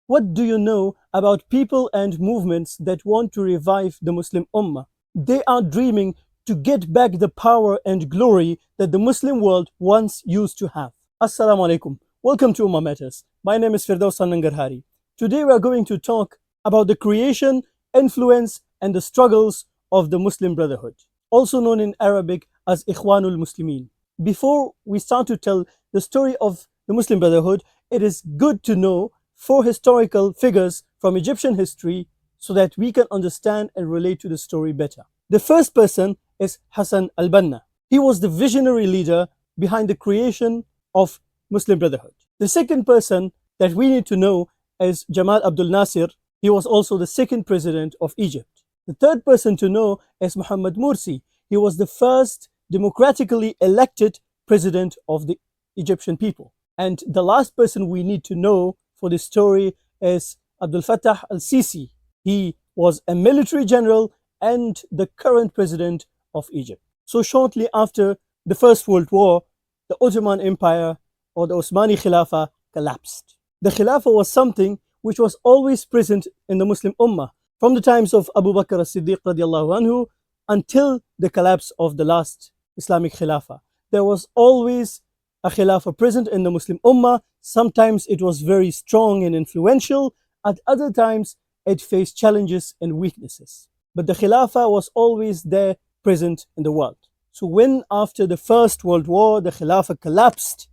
What do you know about people and movements that want to revive the Muslim Ummah? They are dreaming to get back the power and glory that the Muslim world once used to have. Assalamu alaikum. Welcome to Ummah Matters. My name is Firdaus Nangarhari. Today we are going to talk about the creation, influence, and the struggles of the Muslim Brotherhood, also known in Arabic as Ikhwanul Muslimin. Before we start to tell the story of the Muslim Brotherhood, it is good to know 4 historical figures from Egyptian history so that we can understand and relate to the story better. The first person is Hassan al-Banna. He was the visionary leader behind the creation of Muslim Brotherhood. The second person that we need to know is Jamal Abdul Nasir. He was also the second president of Egypt. The third person to know is Muhammad Morsi. He was the first democratically elected president of the Egyptian people. And the last person we need to know for this story is Abdel Fattah al-Sisi. He was a military general and the current president of Egypt. So shortly after the First World War, the Ottoman Empire or the Osmani Khilafah collapsed. The Khilafah was something which was always present in the Muslim Ummah from the times of Abu Bakr as-Siddiq radiallahu anhu until the collapse of the last Islamic Khilafah. There was always a Khilafah present in the Muslim Ummah. Sometimes it was very strong and influential. At other times, it faced challenges and weaknesses. But the Khilafah was always there present in the world. So when after the First World War, the Khilafah collapsed,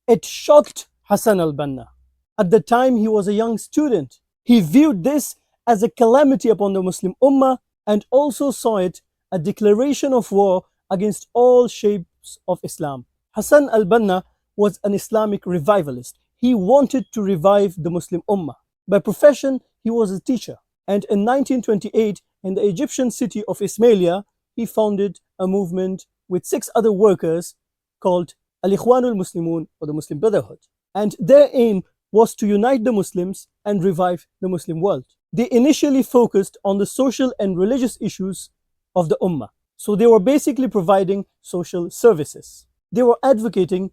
it shocked Hassan al-Banna. At the time, he was a young student. He viewed this as a calamity upon the Muslim Ummah and also saw it a declaration of war against all shapes of Islam. Hassan al-Banna was an Islamic revivalist. He wanted to revive the Muslim Ummah. By profession, he was a teacher. And in 1928, in the Egyptian city of Ismailia, he founded a movement with 6 other workers called al-Ikhwanul Muslimun, or the Muslim Brotherhood. And their aim was to unite the Muslims and revive the Muslim world. They initially focused on the social and religious issues of the Ummah. So they were basically providing social services. They were advocating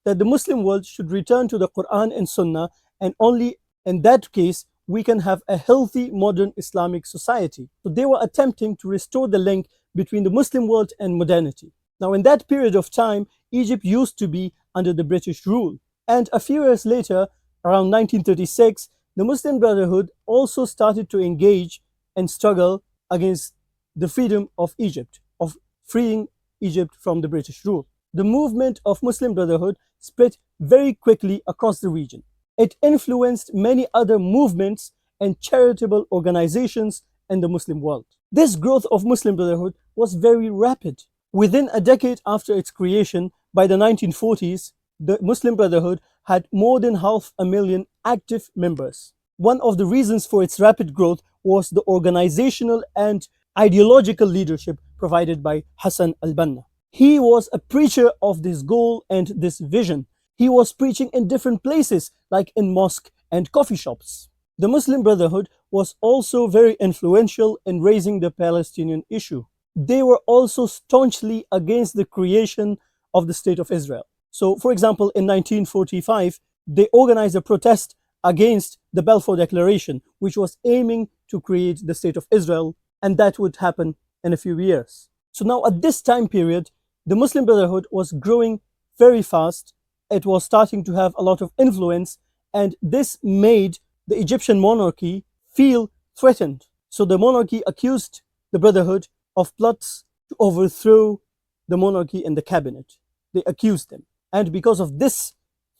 that the Muslim world should return to the Quran and Sunnah, and only in that case we can have a healthy modern Islamic society. So they were attempting to restore the link between the Muslim world and modernity. Now in that period of time, Egypt used to be under the British rule. And a few years later, around 1936, the Muslim Brotherhood also started to engage and struggle against the freedom of Egypt, of freeing Egypt from the British rule. The movement of Muslim Brotherhood spread very quickly across the region. It influenced many other movements and charitable organizations in the Muslim world. This growth of Muslim Brotherhood was very rapid. Within a decade after its creation, by the 1940s, the Muslim Brotherhood had more than 500,000 active members. One of the reasons for its rapid growth was the organizational and ideological leadership provided by Hassan al-Banna. He was a preacher of this goal and this vision. He was preaching in different places, like in mosque and coffee shops. The Muslim Brotherhood was also very influential in raising the Palestinian issue. They were also staunchly against the creation of the State of Israel. So, for example, in 1945, they organized a protest against the Balfour Declaration, which was aiming to create the State of Israel, and that would happen in a few years. So now at this time period, the Muslim Brotherhood was growing very fast. It was starting to have a lot of influence, and this made the Egyptian monarchy feel threatened. So the monarchy accused the Brotherhood of plots to overthrow the monarchy and the cabinet. They accused them. And because of this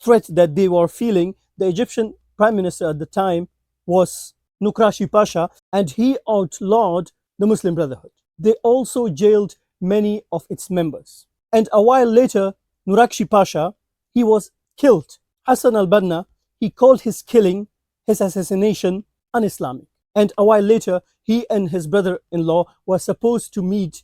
threat that they were feeling, the Egyptian prime minister at the time was Nukrashi Pasha, and he outlawed the Muslim Brotherhood. They also jailed many of its members. And a while later, Nurakshi Pasha, he was killed. Hassan al-Banna, he called his killing, his assassination, un-Islamic. And a while later, he and his brother-in-law were supposed to meet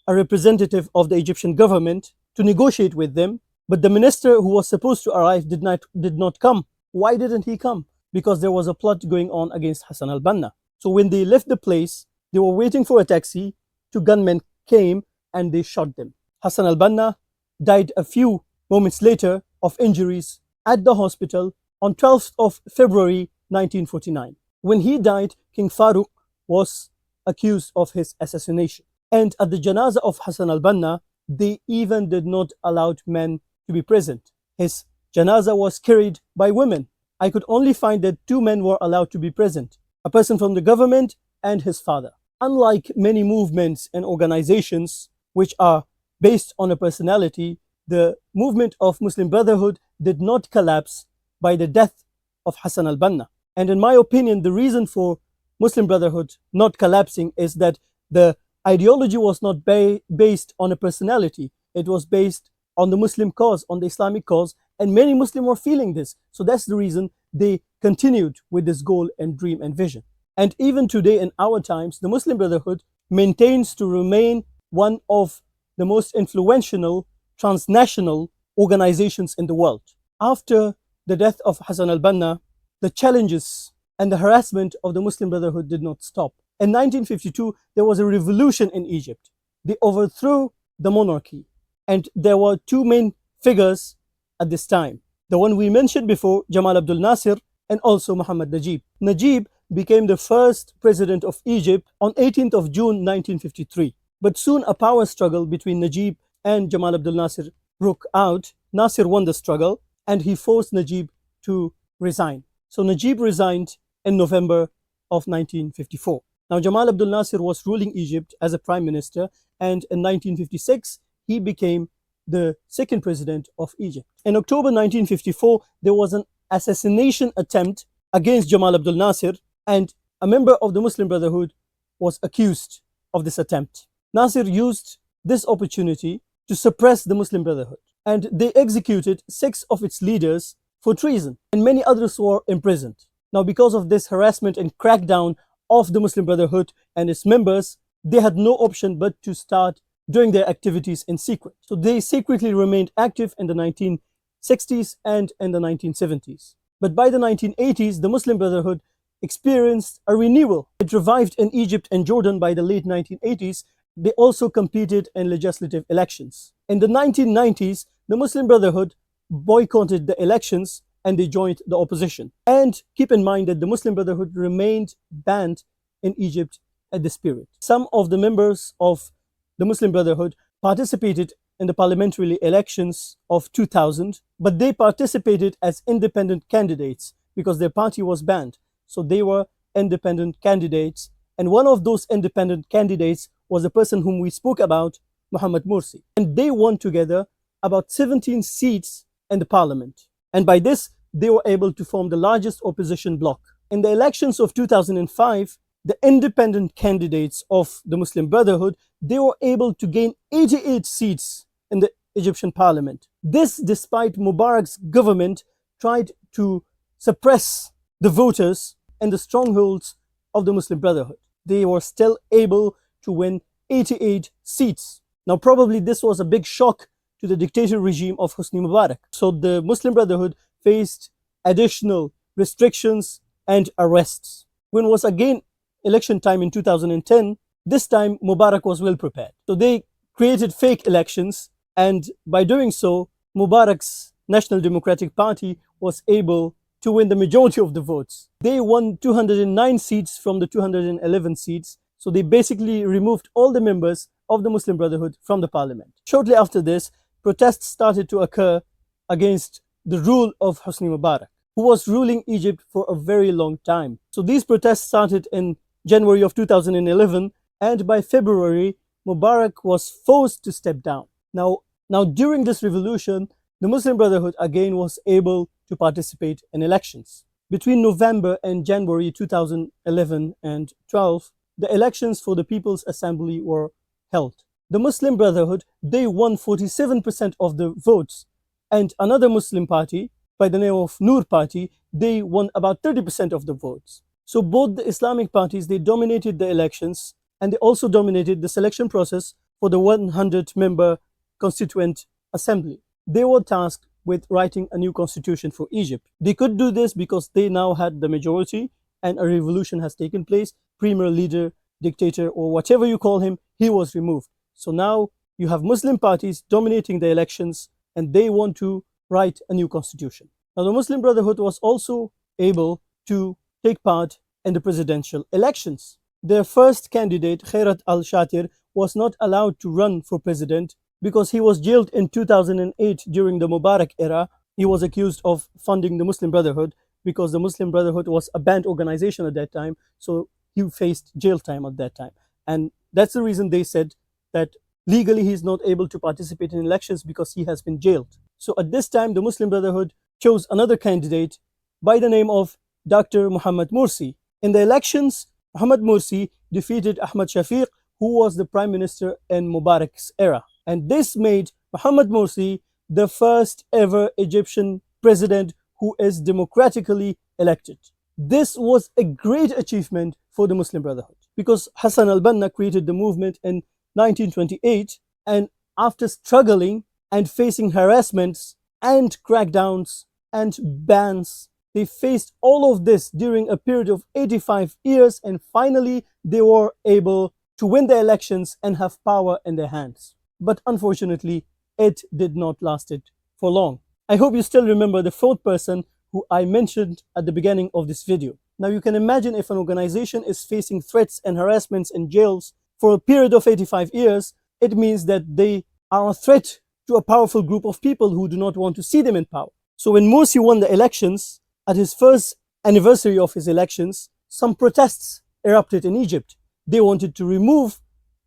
a representative of the Egyptian government to negotiate with them. But the minister who was supposed to arrive did not come. Why didn't he come? Because there was a plot going on against Hassan al-Banna. So when they left the place, they were waiting for a taxi. 2 gunmen came and they shot them. Hassan al-Banna died a few moments later of injuries at the hospital on 12th of February 1949. When he died, King Farouk was accused of his assassination. And at the janazah of Hassan al-Banna, they even did not allow men to be present. His janazah was carried by women. I could only find that 2 men were allowed to be present, a person from the government and his father. Unlike many movements and organizations which are based on a personality, the movement of Muslim Brotherhood did not collapse by the death of Hassan al-Banna. And in my opinion, the reason for Muslim Brotherhood not collapsing is that the ideology was not based on a personality. It was based on the Muslim cause, on the Islamic cause, and many Muslims were feeling this. So that's the reason they continued with this goal and dream and vision. And even today in our times, the Muslim Brotherhood maintains to remain one of the most influential transnational organizations in the world. After the death of Hassan al-Banna, the challenges and the harassment of the Muslim Brotherhood did not stop. In 1952, there was a revolution in Egypt. They overthrew the monarchy. And there were 2 main figures at this time. The one we mentioned before, Jamal Abdel Nasser, and also Muhammad Najib. Najib became the first president of Egypt on 18th of June 1953. But soon a power struggle between Najib and Jamal Abdel Nasser broke out. Nasser won the struggle and he forced Najib to resign. So Najib resigned in November of 1954. Now Jamal Abdel Nasser was ruling Egypt as a prime minister, and in 1956 he became the 2nd president of Egypt. In October 1954, there was an assassination attempt against Jamal Abdel Nasser, and a member of the Muslim Brotherhood was accused of this attempt. Nasser used this opportunity to suppress the Muslim Brotherhood, and they executed 6 of its leaders for treason, and many others were imprisoned. Now, because of this harassment and crackdown of the Muslim Brotherhood and its members, they had no option but to start doing their activities in secret. So they secretly remained active in the 1960s and in the 1970s. But by the 1980s, the Muslim Brotherhood experienced a renewal. It revived in Egypt and Jordan by the late 1980s. They also competed in legislative elections. In the 1990s, the Muslim Brotherhood boycotted the elections and they joined the opposition. And keep in mind that the Muslim Brotherhood remained banned in Egypt at this period. Some of the members of the Muslim Brotherhood participated in the parliamentary elections of 2000, but they participated as independent candidates because their party was banned. So they were independent candidates. And one of those independent candidates was a person whom we spoke about, Muhammad Morsi. And they won together about 17 seats in the parliament. And by this, they were able to form the largest opposition bloc. In the elections of 2005, the independent candidates of the Muslim Brotherhood, they were able to gain 88 seats in the Egyptian parliament. This despite Mubarak's government tried to suppress the voters in the strongholds of the Muslim Brotherhood. They were still able to win 88 seats. Now probably this was a big shock to the dictator regime of Hosni Mubarak. So the Muslim Brotherhood faced additional restrictions and arrests. When was again election time in 2010, this time Mubarak was well prepared. So they created fake elections, and by doing so, Mubarak's National Democratic Party was able to win the majority of the votes. They won 209 seats from the 211 seats. So they basically removed all the members of the Muslim Brotherhood from the parliament. Shortly after this, protests started to occur against the rule of Hosni Mubarak, who was ruling Egypt for a very long time. So these protests started in January of 2011, and by February, Mubarak was forced to step down. Now during this revolution, the Muslim Brotherhood again was able to participate in elections. Between November and January 2011 and 12, the elections for the People's Assembly were held. The Muslim Brotherhood, they won 47% of the votes, and another Muslim party by the name of Noor Party, they won about 30% of the votes. So both the Islamic parties, they dominated the elections, and they also dominated the selection process for the 100-member Constituent Assembly. They were tasked with writing a new constitution for Egypt. They could do this because they now had the majority and a revolution has taken place. Premier leader, dictator, or whatever you call him, he was removed. So now you have Muslim parties dominating the elections and they want to write a new constitution. Now the Muslim Brotherhood was also able to take part in the presidential elections. Their first candidate, Khairat al-Shatir, was not allowed to run for president because he was jailed in 2008 during the Mubarak era. He was accused of funding the Muslim Brotherhood because the Muslim Brotherhood was a banned organization at that time. So he faced jail time at that time. And that's the reason they said that legally he's not able to participate in elections because he has been jailed. So at this time, the Muslim Brotherhood chose another candidate by the name of Dr. Muhammad Morsi. In the elections, Muhammad Morsi defeated Ahmad Shafiq, who was the prime minister in Mubarak's era. And this made Muhammad Morsi the first ever Egyptian president who is democratically elected. This was a great achievement for the Muslim Brotherhood because Hassan al-Banna created the movement in 1928, and after struggling and facing harassments and crackdowns and bans, they faced all of this during a period of 85 years, and finally they were able to win the elections and have power in their hands. But unfortunately, it did not last it for long. I hope you still remember the fourth person who I mentioned at the beginning of this video. Now you can imagine if an organization is facing threats and harassments and jails for a period of 85 years, it means that they are a threat to a powerful group of people who do not want to see them in power. So when Morsi won the elections, at his first anniversary of his elections, some protests erupted in Egypt. They wanted to remove,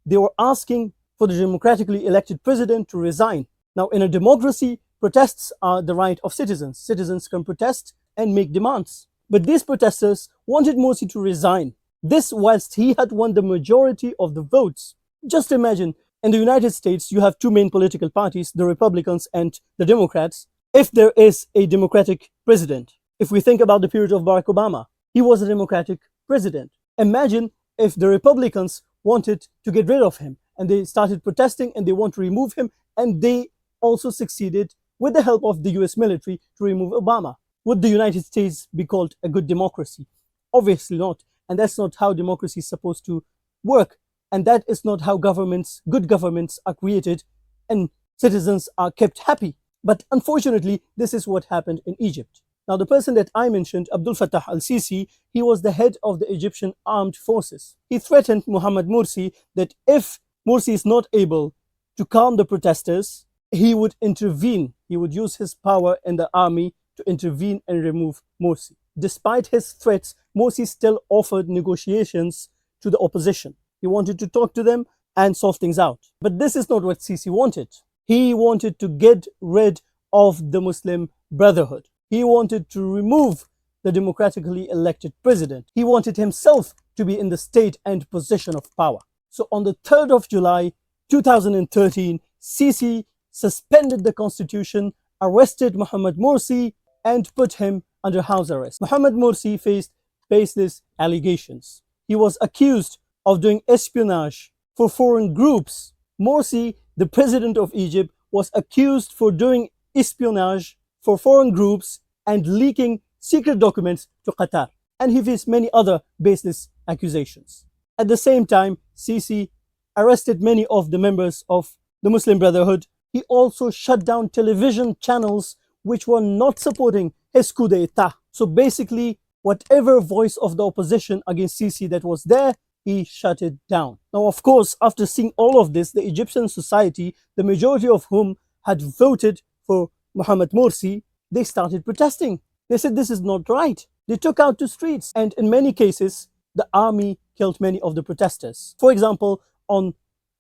they were asking for the democratically elected president to resign. Now in a democracy, protests are the right of citizens. Citizens can protest and make demands. But these protesters wanted Morsi to resign. This whilst he had won the majority of the votes. Just imagine, in the United States, you have two main political parties, the Republicans and the Democrats. If there is a Democratic president, if we think about the period of Barack Obama, he was a Democratic president. Imagine if the Republicans wanted to get rid of him and they started protesting and they want to remove him, and they also succeeded with the help of the US military to remove Obama. Would the United States be called a good democracy? Obviously not. And that's not how democracy is supposed to work. And that is not how good governments are created and citizens are kept happy. But unfortunately, this is what happened in Egypt. Now, the person that I mentioned, Abdul Fattah al-Sisi, he was the head of the Egyptian armed forces. He threatened Muhammad Morsi that if Morsi is not able to calm the protesters, he would intervene. He would use his power in the army to intervene and remove Morsi. Despite his threats, Morsi still offered negotiations to the opposition. He wanted to talk to them and solve things out. But this is not what Sisi wanted. He wanted to get rid of the Muslim Brotherhood. He wanted to remove the democratically elected president. He wanted himself to be in the state and position of power. So on the 3rd of July 2013, Sisi suspended the constitution, arrested Muhammad Morsi, and put him under house arrest. Muhammad Morsi faced baseless allegations. He was accused of doing espionage for foreign groups. Morsi, the president of Egypt, was accused for doing espionage for foreign groups and leaking secret documents to Qatar. And he faced many other baseless accusations. At the same time, Sisi arrested many of the members of the Muslim Brotherhood. He also shut down television channels which were not supporting his coup d'etat. So basically, whatever voice of the opposition against Sisi that was there, he shut it down. Now, of course, after seeing all of this, the Egyptian society, the majority of whom had voted for Muhammad Morsi, they started protesting. They said this is not right. They took out to streets, and in many cases, the army killed many of the protesters. For example, on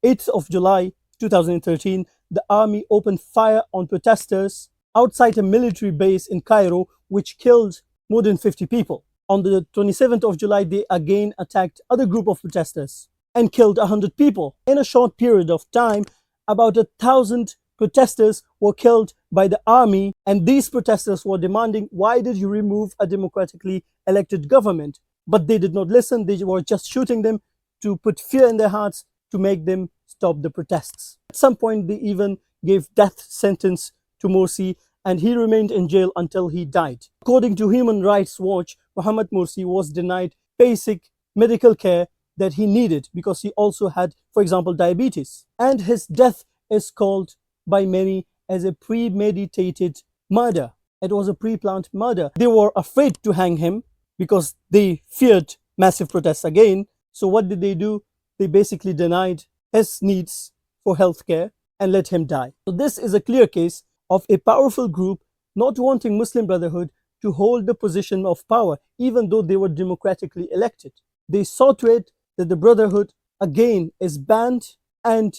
8th of July 2013, the army opened fire on protesters outside a military base in Cairo, which killed more than 50 people. On the 27th of July, they again attacked other group of protesters and killed 100 people. In a short period of time, about 1,000 protesters were killed by the army, and these protesters were demanding, why did you remove a democratically elected government? But they did not listen. They were just shooting them to put fear in their hearts to make them stop the protests. At some point, they even gave death sentence to Morsi, and he remained in jail until he died. According to Human Rights Watch, Muhammad Morsi was denied basic medical care that he needed because he also had, for example, diabetes. And his death is called by many as a premeditated murder. It was a pre-planned murder. They were afraid to hang him because they feared massive protests again. So what did they do? They basically denied his needs for healthcare and let him die. So this is a clear case of a powerful group not wanting Muslim Brotherhood to hold the position of power, even though they were democratically elected. They saw to it that the Brotherhood again is banned and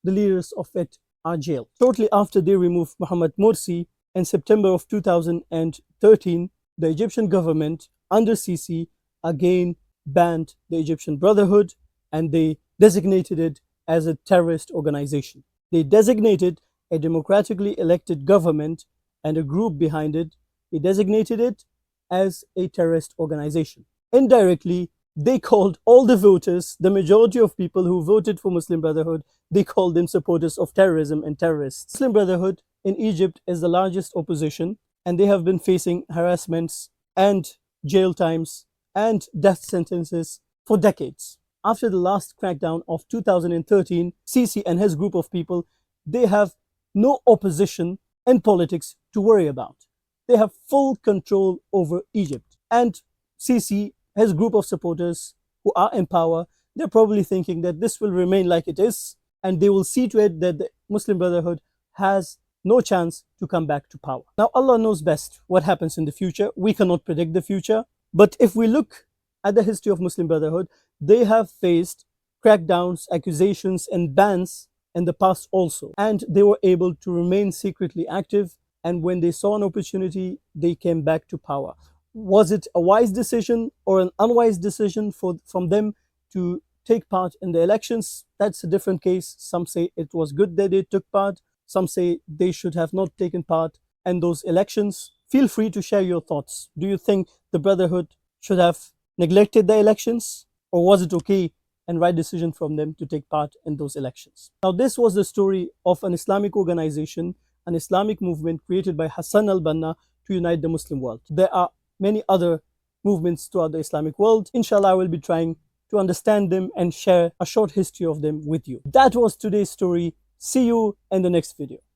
the leaders of it are jailed. Shortly after they removed Mohammed Morsi in September of 2013, the Egyptian government under Sisi again banned the Egyptian Brotherhood and they designated it as a terrorist organization. They designated a democratically elected government and a group behind it. They designated it as a terrorist organization. Indirectly, they called all the voters, the majority of people who voted for Muslim Brotherhood, they called them supporters of terrorism and terrorists. Muslim Brotherhood in Egypt is the largest opposition, and they have been facing harassments and jail times and death sentences for decades. After the last crackdown of 2013, Sisi and his group of people, they have no opposition in politics to worry about. They have full control over Egypt. And Sisi, his group of supporters who are in power, they're probably thinking that this will remain like it is, and they will see to it that the Muslim Brotherhood has no chance to come back to power. Now, Allah knows best what happens in the future. We cannot predict the future. But if we look at the history of Muslim Brotherhood, they have faced crackdowns, accusations, and bans in the past also. And they were able to remain secretly active. And when they saw an opportunity, they came back to power. Was it a wise decision or an unwise decision from them to take part in the elections? That's a different case. Some say it was good that they took part. Some say they should have not taken part in those elections. Feel free to share your thoughts. Do you think the Brotherhood should have neglected the elections? Or was it okay and right decision from them to take part in those elections? Now, this was the story of an Islamic organization, an Islamic movement created by Hassan al-Banna to unite the Muslim world. There are many other movements throughout the Islamic world. Inshallah, I will be trying to understand them and share a short history of them with you. That was today's story. See you in the next video.